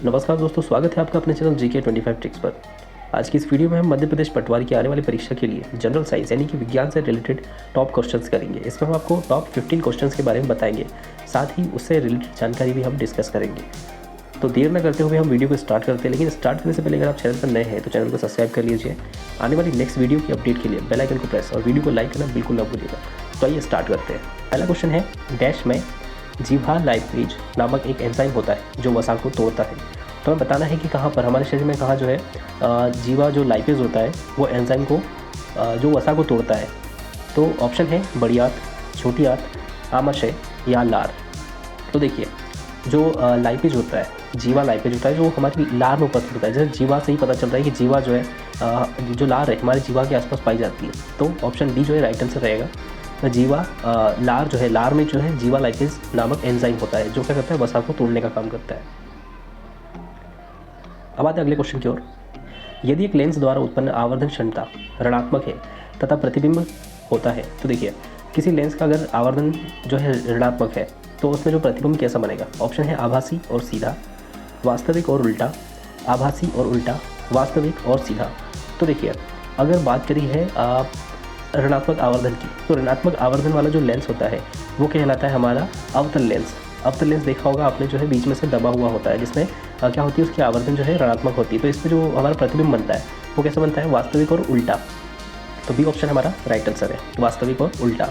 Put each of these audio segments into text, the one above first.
नमस्कार दोस्तों, स्वागत है आपका अपने चैनल जीके 25 ट्रिक्स पर। आज की इस वीडियो में हम मध्य प्रदेश पटवारी की आने वाली परीक्षा के लिए जनरल साइंस यानी कि विज्ञान से रिलेटेड टॉप क्वेश्चंस करेंगे। इसमें हम आपको टॉप 15 क्वेश्चंस के बारे में बताएंगे, साथ ही उससे रिलेटेड जानकारी भी हम डिस्कस करेंगे। तो देर न करते हुए हम वीडियो को स्टार्ट करते हैं, लेकिन स्टार्ट करने से पहले अगर आप चैनल पर नए हैं तो चैनल को सब्सक्राइब कर लीजिए। आने वाली नेक्स्ट वीडियो की अपडेट के लिए बेल आइकन को प्रेस और वीडियो को लाइक करना बिल्कुल ना भूलिएगा। तो आइए स्टार्ट करते हैं। पहला क्वेश्चन है, डैश में जीवा लाइपेज नामक एक एंजाइम होता है जो वसा को तोड़ता है। तो हमें बताना है कि कहाँ पर हमारे शरीर में कहाँ जो है जीवा जो लाइपेज होता है वो एंजाइम को जो वसा को तोड़ता है। तो ऑप्शन है बड़ी आंत, छोटी आंत, आमाशय या लार। तो देखिए, जो लाइपेज होता है, जीवा लाइपेज होता है जो हमारी लार में उपस्थित होता है। जैसे जीवा से ही पता चलता है कि जीवा जो है जो लार है हमारे जीवा के आसपास पाई जाती है। तो ऑप्शन डी जो है राइट आंसर रहेगा। जीवा लार जो है, लार में जो है जीवा लाइपेज नामक एंजाइम होता है जो क्या करता है, वसा को तोड़ने का काम करता है। अब आते हैं अगले क्वेश्चन की ओर। यदि एक लेंस द्वारा उत्पन्न आवर्धन क्षमता ऋणात्मक है तथा प्रतिबिंब होता है, तो देखिए किसी लेंस का अगर आवर्धन जो है ऋणात्मक है तो उसमें जो प्रतिबिंब कैसा बनेगा। ऑप्शन है आभासी और सीधा, वास्तविक और उल्टा, आभासी और उल्टा, वास्तविक और सीधा। तो देखिए, अगर बात करी है ऋणात्मक आवर्धन की, तो ऋणात्मक आवर्धन वाला जो लेंस होता है वो कहलाता है हमारा अवतल लेंस। अवतल लेंस देखा होगा आपने, जो है बीच में से दबा हुआ होता है, जिसमें क्या होती है, उसकी आवर्धन जो है ऋणात्मक होती है। तो इसमें जो हमारा प्रतिबिंब बनता है वो कैसा बनता है, वास्तविक और उल्टा। तो बी ऑप्शन हमारा राइट आंसर है, वास्तविक और उल्टा।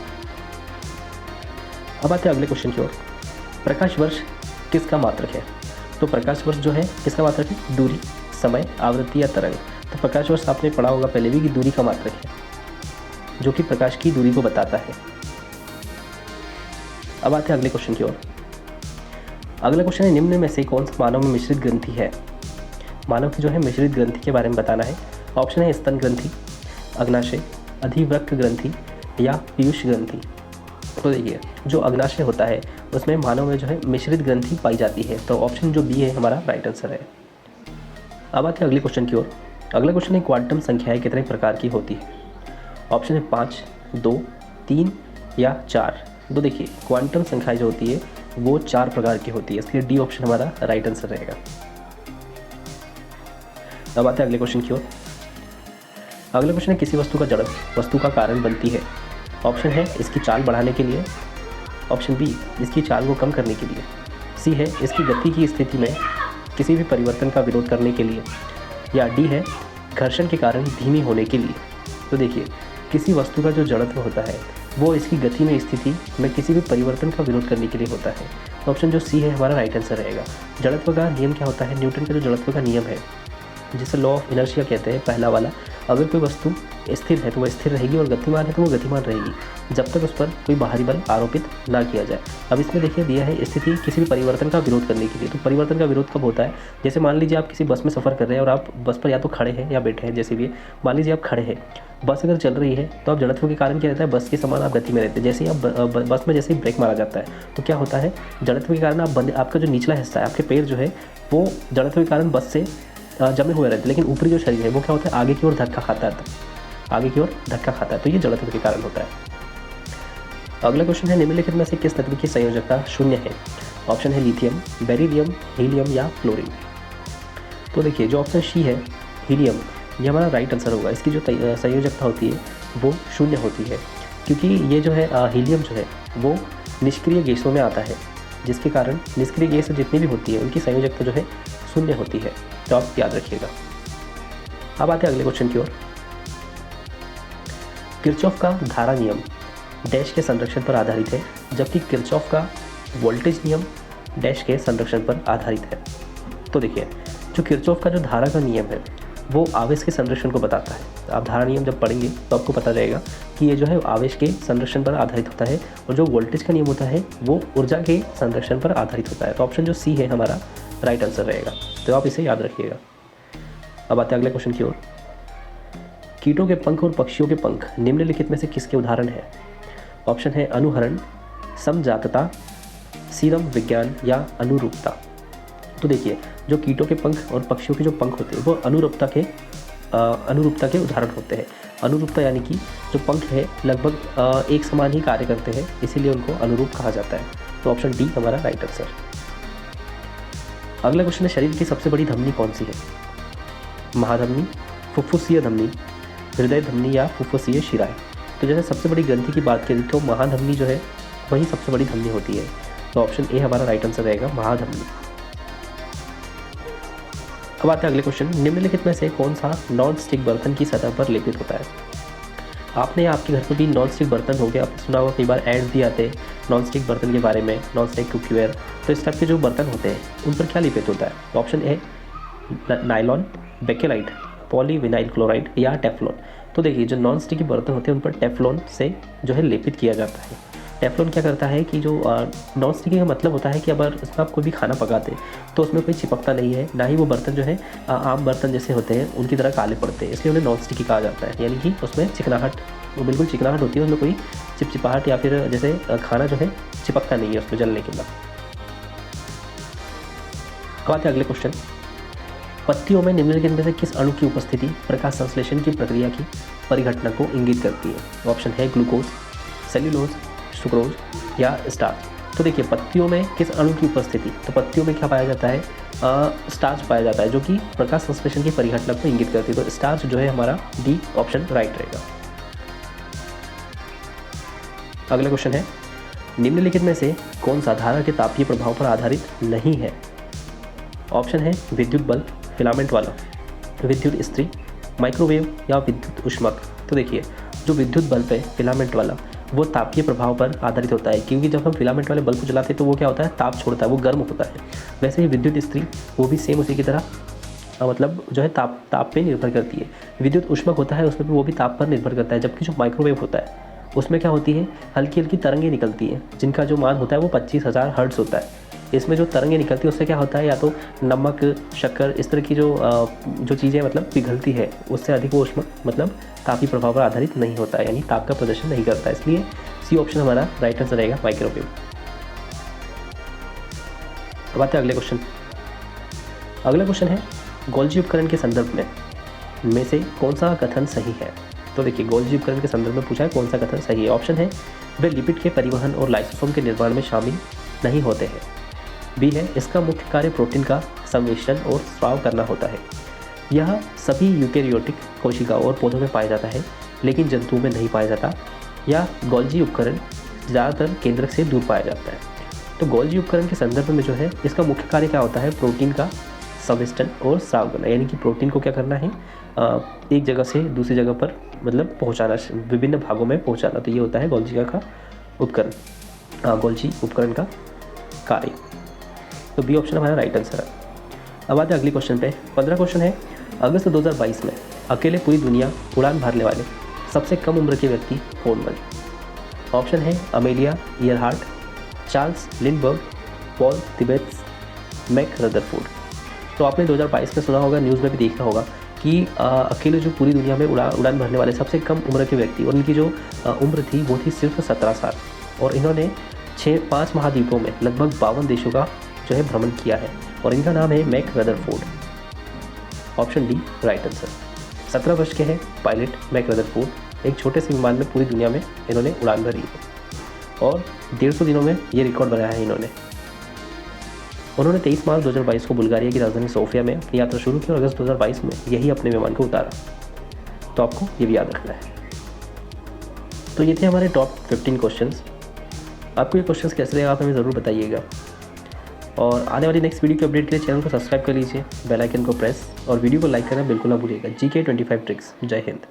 अब आते हैं अगले क्वेश्चन की ओर। प्रकाश वर्ष किसका मात्रक है। तो प्रकाश वर्ष जो है किसका मात्रक है, दूरी, समय, आवृत्ति या तरंग। तो प्रकाश वर्ष आपने पढ़ा होगा पहले भी कि दूरी का मात्रक है, जो कि प्रकाश की दूरी को बताता है। अब आते हैं अगले क्वेश्चन की ओर। अगला क्वेश्चन है, निम्न में से कौन सा मानव में मिश्रित ग्रंथि है। मानव की जो है मिश्रित ग्रंथि के बारे में बताना है। ऑप्शन है स्तन ग्रंथि, अग्नाशय, अधिवृक्क ग्रंथि या पीयूष ग्रंथि। तो देखिए, जो अग्नाशय होता है उसमें मानव में जो है मिश्रित ग्रंथि पाई जाती है। तो ऑप्शन जो बी है हमारा राइट आंसर है। अब आते हैं अगले क्वेश्चन की ओर। अगला क्वेश्चन है, क्वांटम संख्याएं कितने प्रकार की होती है। ऑप्शन है 5, 2, 3 या 4। तो देखिए, क्वांटम संख्याएं जो होती है वो 4 प्रकार की होती है, इसलिए डी ऑप्शन हमारा राइट आंसर रहेगा। अब आते हैं अगले क्वेश्चन की ओर। अगला क्वेश्चन है, किसी वस्तु का जड़त्व वस्तु का कारण बनती है। ऑप्शन है इसकी चाल बढ़ाने के लिए, ऑप्शन बी इसकी चाल को कम करने के लिए, सी है इसकी गति की स्थिति में किसी भी परिवर्तन का विरोध करने के लिए, या डी है घर्षण के कारण धीमी होने के लिए। तो देखिए, किसी वस्तु का जो जड़त्व होता है वो इसकी गति में स्थिति में किसी भी परिवर्तन का विरोध करने के लिए होता है। तो ऑप्शन जो सी है हमारा राइट आंसर रहेगा। जड़त्व का नियम क्या होता है, न्यूटन का जो जड़त्व का नियम है जिसे लॉ ऑफ इनर्शिया कहते हैं, पहला वाला, अगर कोई वस्तु स्थिर है तो वह स्थिर रहेगी और गतिमान है तो वो गतिमान रहेगी जब तक उस पर कोई बाहरी बल आरोपित ना किया जाए। अब इसमें देखिए दिया है स्थिति किसी भी परिवर्तन का विरोध करने के लिए। तो परिवर्तन का विरोध कब होता है, जैसे मान लीजिए आप किसी बस में सफ़र कर रहे हैं और आप बस पर या तो खड़े हैं या बैठे हैं। जैसे भी मान लीजिए आप खड़े हैं, बस अगर चल रही है तो आप जड़त्व के कारण क्या रहता है, बस के समान आप गति में रहते हैं। जैसे ही आप बस में जैसे ही ब्रेक मारा जाता है तो क्या होता है, जड़त्व के कारण आपका जो निचला हिस्सा है, आपके पैर जो है वो जड़त्व के कारण बस से जमे हुए रहते हैं, लेकिन ऊपरी जो शरीर है वो क्या होता है, आगे की ओर धक्का खाता है, आगे की ओर धक्का खाता है। तो ये जड़त्व के कारण होता है। अगला क्वेश्चन है, निम्नलिखित में से किस तत्व की संयोजकता शून्य है। ऑप्शन है लिथियम, बेरिलियम, हीलियम या फ्लोरीन। तो देखिए, जो ऑप्शन सी है हीलियम, ये हमारा राइट आंसर होगा। इसकी जो संयोजकता होती है वो शून्य होती है, क्योंकि ये जो है हीलियम जो है वो निष्क्रिय गैसों में आता है, जिसके कारण निष्क्रिय गैस जितनी भी होती है उनकी संयोजकता जो है शून्य होती है। तो आप याद रखिएगा। अब आते हैं अगले क्वेश्चन की ओर। किरचॉफ का धारा नियम डैश के संरक्षण पर आधारित है, जबकि किरचॉफ का वोल्टेज नियम डैश के संरक्षण पर आधारित है। तो देखिए, जो किरचॉफ का जो धारा का नियम है वो आवेश के संरक्षण को बताता है। आप धारा नियम जब पढ़ेंगे तो आपको पता चलेगा कि ये जो है आवेश के संरक्षण पर आधारित होता है, और जो वोल्टेज का नियम होता है वो ऊर्जा के संरक्षण पर आधारित होता है। तो ऑप्शन जो सी है हमारा राइट आंसर रहेगा। तो आप इसे याद रखिएगा। अब आते हैं अगले क्वेश्चन की ओर। कीटों के पंख और पक्षियों के पंख निम्नलिखित में से किसके उदाहरण हैं। ऑप्शन है अनुहरण, समजातता, सीरम विज्ञान या अनुरूपता। तो देखिए, जो कीटों के पंख और पक्षियों के जो पंख होते हैं वो अनुरूपता के उदाहरण होते हैं। अनुरूपता यानी कि जो पंख है लगभग एक समान ही कार्य करते हैं, इसीलिए उनको अनुरूप कहा जाता है। तो ऑप्शन डी हमारा राइट आंसर। अगला क्वेश्चन है शरीर की सबसे बड़ी धमनी कौन सी है? महाधमनी, फुफ्फुसीय धमनी, हृदय धमनी या फुफ्फुसीय शिराएं। तो जैसे सबसे बड़ी ग्रंथि की बात करें तो महाधमनी जो है वही सबसे बड़ी धमनी होती है। तो ऑप्शन ए हमारा राइट आंसर रहेगा, महाधमनी। अब आते हैं अगले क्वेश्चन, निम्नलिखित में से कौन सा नॉन स्टिक बर्तन की सतह पर लेपित होता है? आपने आपके घर पर भी नॉन स्टिक बर्तन हो गया, आपने सुना होगा कई बार एड्स भी आते हैं नॉन स्टिक बर्तन के बारे में, नॉन स्टिक कुकवेयर। तो इस टाइप के जो बर्तन होते हैं उन पर क्या लेपित होता है? Option A nylon, bakelite, polyvinyl chloride या टेफ्लॉन। तो देखिए जो नॉन स्टिकी बर्तन होते हैं उन पर टेफ्लॉन से जो है लेपित किया जाता है। टेफ्लॉन क्या करता है कि जो नॉन स्टिकी का मतलब होता है कि अगर उसमें आप कोई भी खाना पकाते हैं तो उसमें कोई चिपकता नहीं है, ना ही वो बर्तन जो है आम बर्तन जैसे होते हैं उनकी तरह काले पड़ते हैं, इसलिए उन्हें नॉन स्टिकी कहा जाता है। यानी कि उसमें चिकनाहट, वो बिल्कुल चिकनाहट होती है, उसमें कोई चिपचिपाहट या फिर जैसे खाना जो है चिपकता नहीं है उसमें जलने के बाद। अब आते हैं अगले क्वेश्चन, पत्तियों में निम्नलिखित में से किस अणु की उपस्थिति प्रकाश संश्लेषण की प्रक्रिया की परिघटना को इंगित करती है? ऑप्शन है ग्लूकोज, सेल्यूलोज, सुक्रोज या स्टार्च। तो देखिए पत्तियों में किस अणु की उपस्थिति, तो पत्तियों में क्या पाया जाता है? स्टार्च पाया जाता है जो कि प्रकाश संश्लेषण की परिघटना को इंगित करती है। तो स्टार्च जो है हमारा डी ऑप्शन राइट रहेगा। अगला क्वेश्चन है, निम्नलिखित में से कौन सा धारा के तापीय प्रभाव पर आधारित नहीं है? ऑप्शन है विद्युत बल्ब, फिलामेंट वाला, विद्युत इस्त्री, माइक्रोवेव या विद्युत ऊष्मक। तो देखिए जो विद्युत बल्ब है फिलामेंट वाला वो तापीय प्रभाव पर आधारित होता है, क्योंकि जब हम फिलामेंट वाले बल्ब को जलाते हैं तो वो क्या होता है, ताप छोड़ता है, वो गर्म होता है। वैसे ही विद्युत इस्त्री वो भी सेम उसी की तरह मतलब जो है ताप पे निर्भर करती है। विद्युत ऊष्मक होता है उसमें भी वो भी ताप पर निर्भर करता है। जबकि जो माइक्रोवेव होता है उसमें क्या होती है, हल्की हल्की तरंगें निकलती हैं जिनका जो मान होता है वो 25,000 हर्ट्ज होता है। इसमें जो तरंगें निकलती है उससे क्या होता है, या तो नमक, शक्कर, इस तरह की जो चीज़ें मतलब पिघलती है, उससे अधिक वो ऊष्मक मतलब तापीय प्रभाव पर आधारित नहीं होता है, यानी ताप का प्रदर्शन नहीं करता है। इसलिए सी ऑप्शन हमारा राइट आंसर रहेगा, माइक्रोवेव। अब आते हैं अगले क्वेश्चन। अगला क्वेश्चन है गोल्जी उपकरण के संदर्भ में से कौन सा कथन सही है? तो देखिए गोल्जी उपकरण के संदर्भ में पूछा है कौन सा कथन सही है। ऑप्शन है वे लिपिड के परिवहन और लाइसोसोम के निर्माण में शामिल नहीं होते हैं। बी है इसका मुख्य कार्य प्रोटीन का संवेष्टन और स्राव करना होता है। यह सभी यूकेरियोटिक कोशिकाओं और पौधों में पाया जाता है लेकिन जंतुओं में नहीं पाया जाता। या गोल्जी उपकरण ज़्यादातर केंद्रक से दूर पाया जाता है। तो गोल्जी उपकरण के संदर्भ में जो है इसका मुख्य कार्य क्या होता है, प्रोटीन का संवेष्टन और स्राव करना, यानी कि प्रोटीन को क्या करना है, एक जगह से दूसरी जगह पर मतलब पहुंचाना, विभिन्न भागों में पहुंचाना। तो ये होता है गोल्जी का उपकरण, गोल्जी उपकरण का कार्य। तो बी ऑप्शन हमारा राइट आंसर है। अब आते हैं अगले क्वेश्चन पे। 15 क्वेश्चन है, अगस्त 2022 में अकेले पूरी दुनिया उड़ान भरने वाले सबसे कम उम्र के व्यक्ति कौन बने? ऑप्शन है Amelia Earhart, Charles Lindbergh, Paul Tibbets, Mac Rutherford. तो आपने 2022 में सुना होगा, न्यूज़ में भी देखा होगा कि अकेले जो पूरी दुनिया में उड़ान भरने वाले सबसे कम उम्र के व्यक्ति, और इनकी जो उम्र थी वो थी सिर्फ 17 साल, और इन्होंने 5 महाद्वीपों में लगभग 52 देशों का जो है भ्रमण किया है, और इनका नाम है Mac Rutherford. Option D right answer. 17 वर्ष के हैं पायलट मैक रदरफोर्ड, एक छोटे से विमान में पूरी दुनिया में इन्होंने उड़ान भरी है और 150 दिनों में ये रिकॉर्ड बनाया है इन्होंने। उन्होंने 23 मार्च 2022 को बुल्गारिया की राजधानी सोफिया में अपनी यात्रा शुरू की और अगस्त 2022 में यही अपने विमान को उतारा। तो आपको ये भी याद रखना है। तो ये थे हमारे टॉप 15 क्वेश्चंस। आपको ये क्वेश्चंस कैसे लगे आप हमें ज़रूर बताइएगा, और आने वाली नेक्स्ट वीडियो के अपडेट के लिए चैनल को सब्सक्राइब कर लीजिए, बेल आइकन को प्रेस और वीडियो को लाइक करना बिल्कुल ना भूलिएगा। GK25 tricks. जय हिंद।